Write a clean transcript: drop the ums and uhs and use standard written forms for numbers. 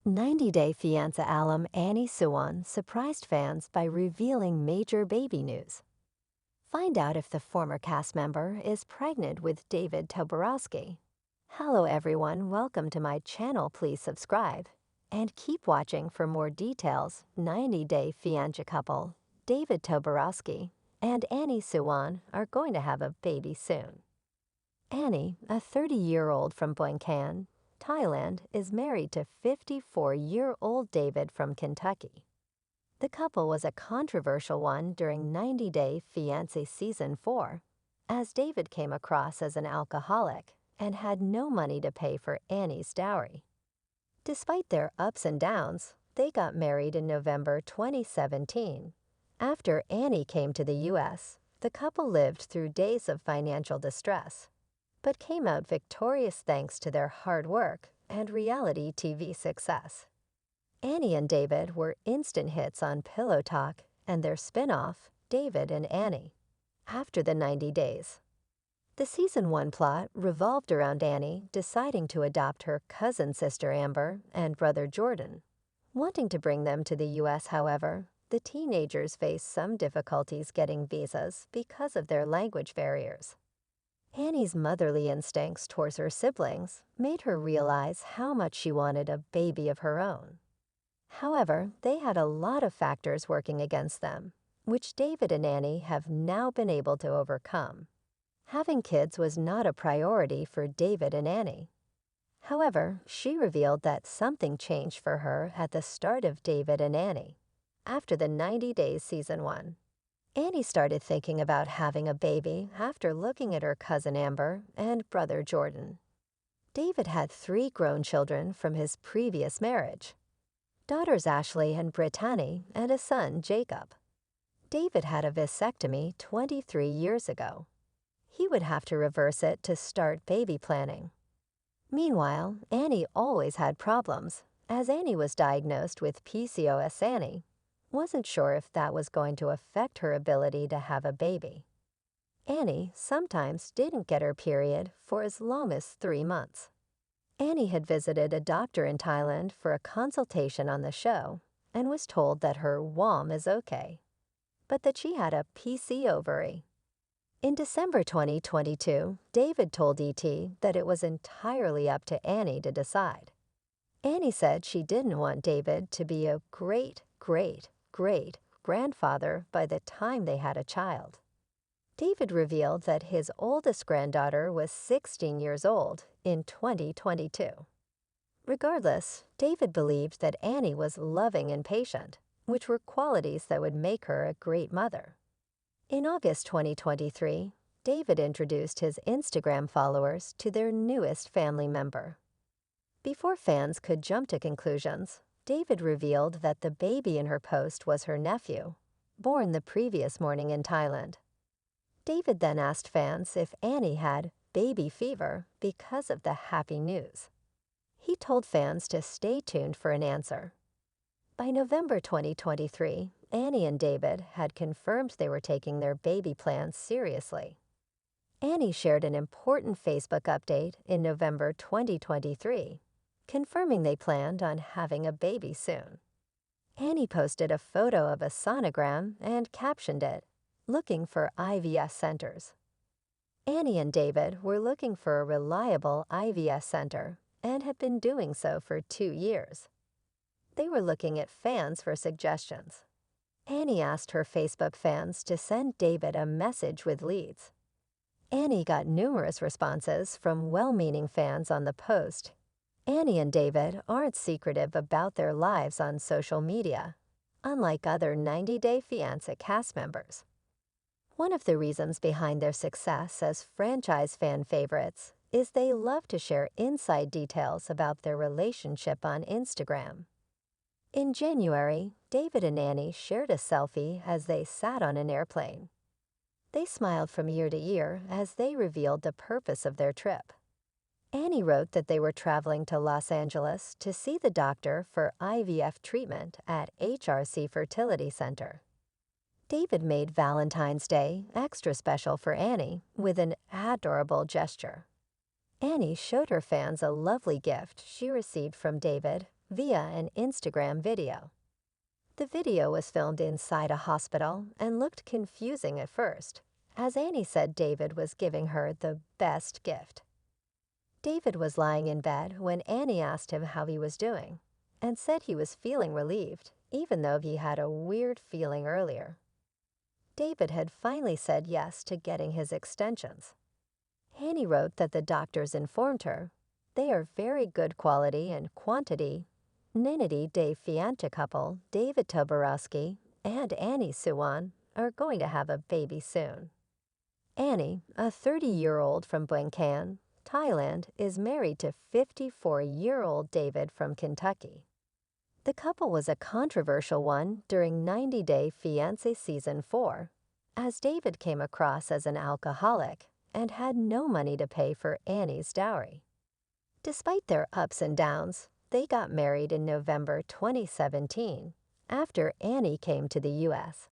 90-Day Fiancé alum Annie Suwan surprised fans by revealing major baby news. Find out if the former cast member is pregnant with David Toborowski. Hello everyone, welcome to my channel. Please subscribe and keep watching for more details. 90-Day Fiancé couple David Toborowski and Annie Suwan are going to have a baby soon. Annie, a 30-year-old from Bangkok, Thailand, is married to 54-year-old David from Kentucky. The couple was a controversial one during 90-Day Fiancé Season 4, as David came across as an alcoholic and had no money to pay for Annie's dowry. Despite their ups and downs, they got married in November 2017. After Annie came to the U.S., the couple lived through days of financial distress, but came out victorious thanks to their hard work and reality TV success. Annie and David were instant hits on Pillow Talk and their spin-off, David and Annie, after the 90 days. The Season 1 plot revolved around Annie deciding to adopt her cousin sister Amber and brother Jordan. Wanting to bring them to the U.S., however, the teenagers faced some difficulties getting visas because of their language barriers. Annie's motherly instincts towards her siblings made her realize how much she wanted a baby of her own. However, they had a lot of factors working against them, which David and Annie have now been able to overcome. Having kids was not a priority for David and Annie. However, she revealed that something changed for her at the start of David and Annie, after the 90 Days Season 1. Annie started thinking about having a baby after looking at her cousin Amber and brother Jordan. David had 3 grown children from his previous marriage, daughters Ashley and Brittany, and a son, Jacob. David had a vasectomy 23 years ago. He would have to reverse it to start baby planning. Meanwhile, Annie always had problems, as Annie was diagnosed with PCOS. Annie wasn't sure if that was going to affect her ability to have a baby. Annie sometimes didn't get her period for as long as 3 months. Annie had visited a doctor in Thailand for a consultation on the show and was told that her womb is okay, but that she had a PC ovary. In December 2022, David told ET that it was entirely up to Annie to decide. Annie said she didn't want David to be a great-grandfather by the time they had a child. David revealed that his oldest granddaughter was 16 years old in 2022. Regardless, David believed that Annie was loving and patient, which were qualities that would make her a great mother. In August 2023, David introduced his Instagram followers to their newest family member. Before fans could jump to conclusions, David revealed that the baby in her post was her nephew, born the previous morning in Thailand. David then asked fans if Annie had baby fever because of the happy news. He told fans to stay tuned for an answer. By November 2023, Annie and David had confirmed they were taking their baby plans seriously. Annie shared an important Facebook update in November 2023, confirming they planned on having a baby soon. Annie posted a photo of a sonogram and captioned it, "Looking for IVF centers." Annie and David were looking for a reliable IVF center and had been doing so for 2 years. They were looking at fans for suggestions. Annie asked her Facebook fans to send David a message with leads. Annie got numerous responses from well-meaning fans on the post. Annie and David aren't secretive about their lives on social media, unlike other 90-Day Fiancé cast members. One of the reasons behind their success as franchise fan favorites is they love to share inside details about their relationship on Instagram. In January, David and Annie shared a selfie as they sat on an airplane. They smiled from ear to ear as they revealed the purpose of their trip. Annie wrote that they were traveling to Los Angeles to see the doctor for IVF treatment at HRC Fertility Center. David made Valentine's Day extra special for Annie with an adorable gesture. Annie showed her fans a lovely gift she received from David via an Instagram video. The video was filmed inside a hospital and looked confusing at first, as Annie said David was giving her the best gift. David was lying in bed when Annie asked him how he was doing, and said he was feeling relieved, even though he had a weird feeling earlier. David had finally said yes to getting his extensions. Annie wrote that the doctors informed her they are very good quality and quantity. Ninity de Fiancé couple David Toborowski and Annie Suwan are going to have a baby soon. Annie, a 30-year-old from Bangkok, Thailand, is married to 54-year-old David from Kentucky. The couple was a controversial one during 90 Day Fiancé Season 4, as David came across as an alcoholic and had no money to pay for Annie's dowry. Despite their ups and downs, they got married in November 2017, after Annie came to the U.S.